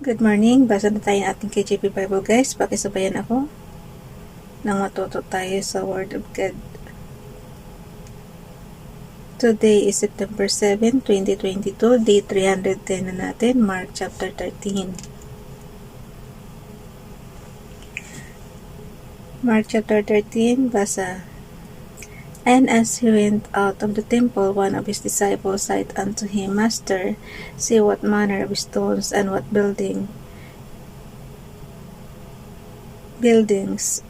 Good morning! Basa na tayo ng ating KJP Bible guys. Pakisabayan ako nang matuto tayo sa Word of God. Today is September 7, 2022. Day 310 na natin. Mark chapter 13. Mark chapter 13, basa. And as he went out of the temple, one of his disciples said unto him, Master, see what manner of stones and what buildings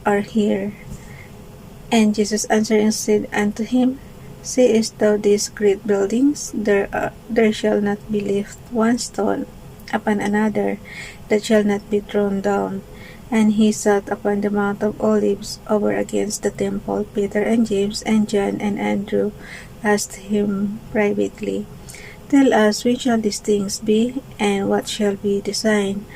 are here. And Jesus answering said unto him, Seest thou these great buildings? There shall not be left one stone upon another that shall not be thrown down. And he sat upon the Mount of Olives over against the temple. Peter and James and John and Andrew asked him privately, Tell us, when shall these things be, and what shall be the sign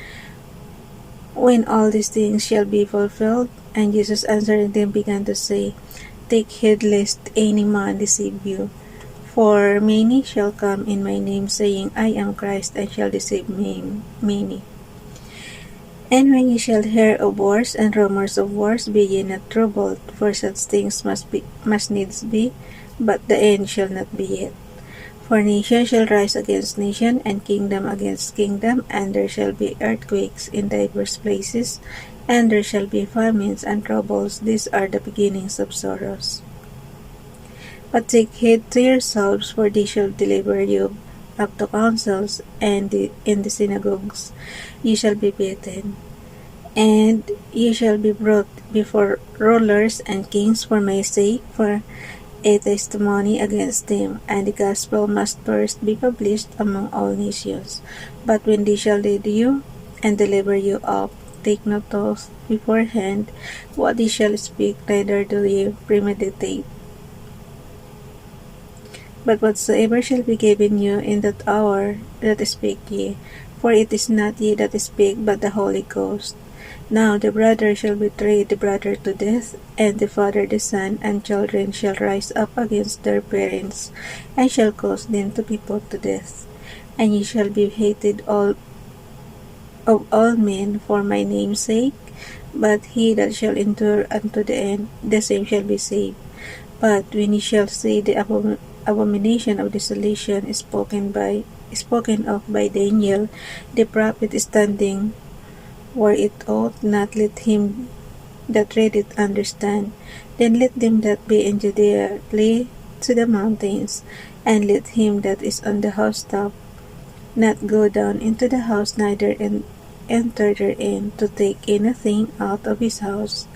when all these things shall be fulfilled? And Jesus answering them began to say, Take heed lest any man deceive you. For many shall come in my name, saying, I am Christ, and shall deceive many. And when ye shall hear of wars and rumors of wars, be ye not troubled, for such things must needs be, but the end shall not be yet. For nation shall rise against nation, and kingdom against kingdom, and there shall be earthquakes in divers places, and there shall be famines and troubles. These are the beginnings of sorrows. But take heed to yourselves, for they shall deliver you up to councils, and in the synagogues ye shall be beaten. And ye shall be brought before rulers and kings for my sake, for a testimony against them, and the gospel must first be published among all nations. But when they shall lead you and deliver you up, take no thought beforehand what ye shall speak, neither do ye premeditate. But whatsoever shall be given you in that hour, that speak ye, for it is not ye that speak, but the Holy Ghost. Now the brother shall betray the brother to death, and the father the son, and children shall rise up against their parents, and shall cause them to be put to death. And ye shall be hated of all men for my name's sake, but he that shall endure unto the end, the same shall be saved. But when ye shall see the abomination of desolation spoken of by Daniel the prophet standing where it ought not, let him that read it understand. Then let them that be in Judea flee to the mountains, and let him that is on the housetop not go down into the house, neither enter therein to take anything out of his house.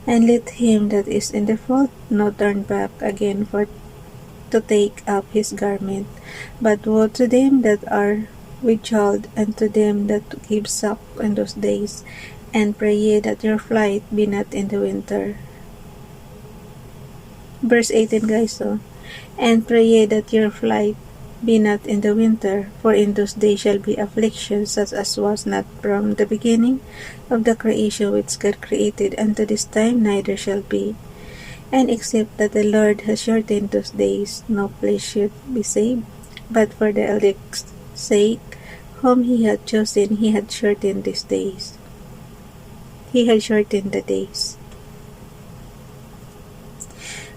And let him that is in the field not turn back again to take up his garment. But woe to them that are with child, and to them that give suck in those days. And pray ye that your flight be not in the winter. Verse 18 guys, And pray ye that your flight be not in the winter, for in those days shall be affliction such as was not from the beginning of the creation which God created unto this time, neither shall be. And except that the Lord has shortened those days, no flesh should be saved. But for the elect's sake, whom he had chosen, he had shortened these days. He had shortened the days.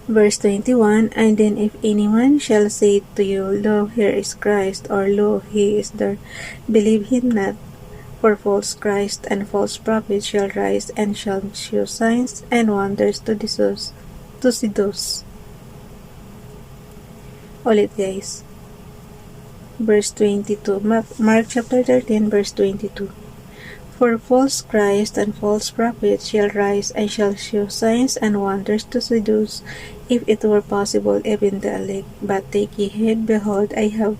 Verse 21, And then if any man shall say to you, Lo, here is Christ, or Lo, he is there, believe him not. For false Christ and false prophets shall rise, and shall show signs and wonders to seduce. Ulit guys. Verse 22. Mark chapter 13 verse 22. For false Christ and false prophets shall rise, and shall show signs and wonders to seduce, if it were possible, even the elect. But take ye heed, behold, I have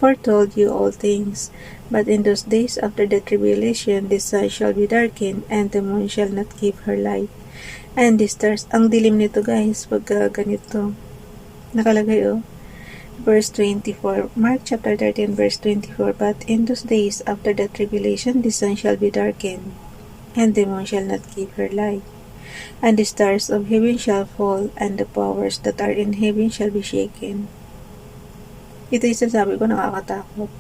foretold you all things. But in those days after the tribulation, the sun shall be darkened, and the moon shall not give her light. And the stars, ang dilim nito guys, pag ganito. Nakalagay Verse 24, Mark chapter 13 verse 24, But in those days after the tribulation, the sun shall be darkened, and the moon shall not give her light. And the stars of heaven shall fall, and the powers that are in heaven shall be shaken. Ito yung sasabi ko, nakakatakot.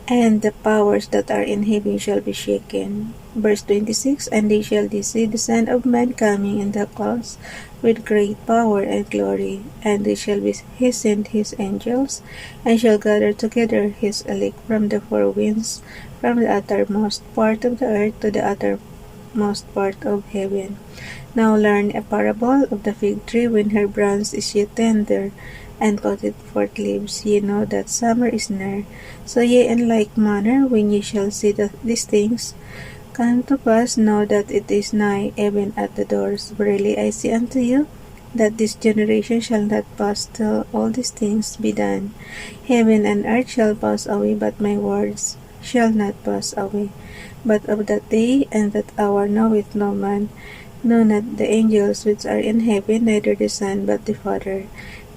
and the powers that are in heaven shall be shaken. Verse 26, and they shall see the Son of Man coming in the clouds with great power and glory, and they shall send his angels, and shall gather together his elect from the four winds, from the uttermost part of the earth to the uttermost part of heaven. Now learn a parable of the fig tree when her branch is yet tender, and putteth forth leaves. Ye know that summer is near. So ye in like manner, when ye shall see these things come to pass, know that it is nigh, even at the doors. Verily I say unto you, that this generation shall not pass till all these things be done. Heaven and earth shall pass away, but my words shall not pass away. But of that day and that hour knoweth no man, no, not the angels which are in heaven, neither the Son, but the Father.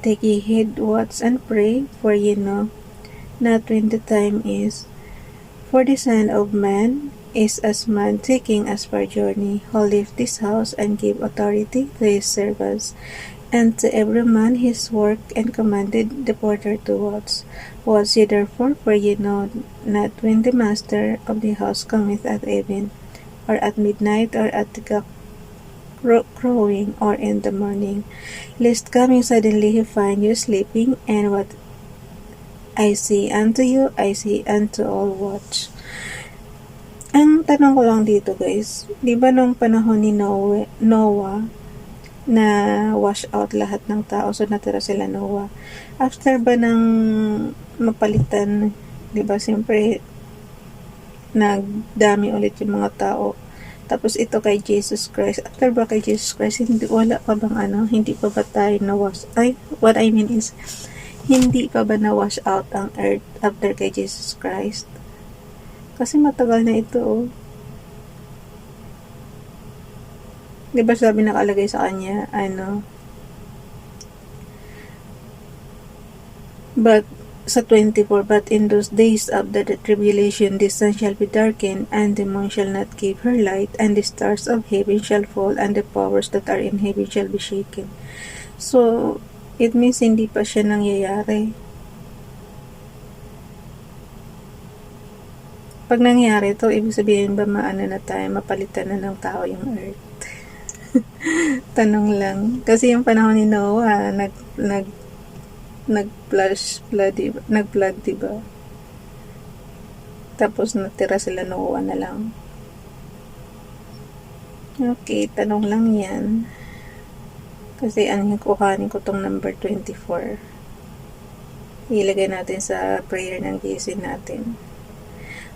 Take ye heed, watch, and pray, for ye know not when the time is. For the Son of Man is as man taking us for journey, who left this house and gave authority to his servants, and to every man his work, and commanded the porter to watch. Watch ye therefore, for ye know not when the master of the house cometh at even, or at midnight, or at the crowing, or in the morning, lest coming suddenly he find you sleeping. And what I say unto you, I say unto all, watch. Ang tanong ko lang dito guys, di ba nung panahon ni Noah na wash out lahat ng tao, so natira sila Noah, after ba ng mapalitan, di ba siyempre nagdami ulit yung mga tao, tapos ito kay Jesus Christ, after ba kay Jesus Christ, wala pa bang hindi pa ba tayo na-wash, what I mean is, hindi pa ba na-wash out ang earth after kay Jesus Christ? Kasi matagal na ito, oh. Diba sabi nakalagay sa kanya, but sa 24, but in those days after the tribulation, the sun shall be darkened, and the moon shall not give her light, and the stars of heaven shall fall, and the powers that are in heaven shall be shaken. So, it means hindi pa siya nangyayari. Pag nangyari ito, ibig sabihin ba na tayo, mapalitan na ng tao yung earth? Tanong lang. Kasi yung panahon ni Noah, nag-flood, diba? Tapos natira sila Noah na lang. Okay, tanong lang yan. Kasi kuhanin ko tong number 24. Ilagay natin sa prayer ng gising natin.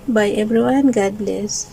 Bye everyone. God bless.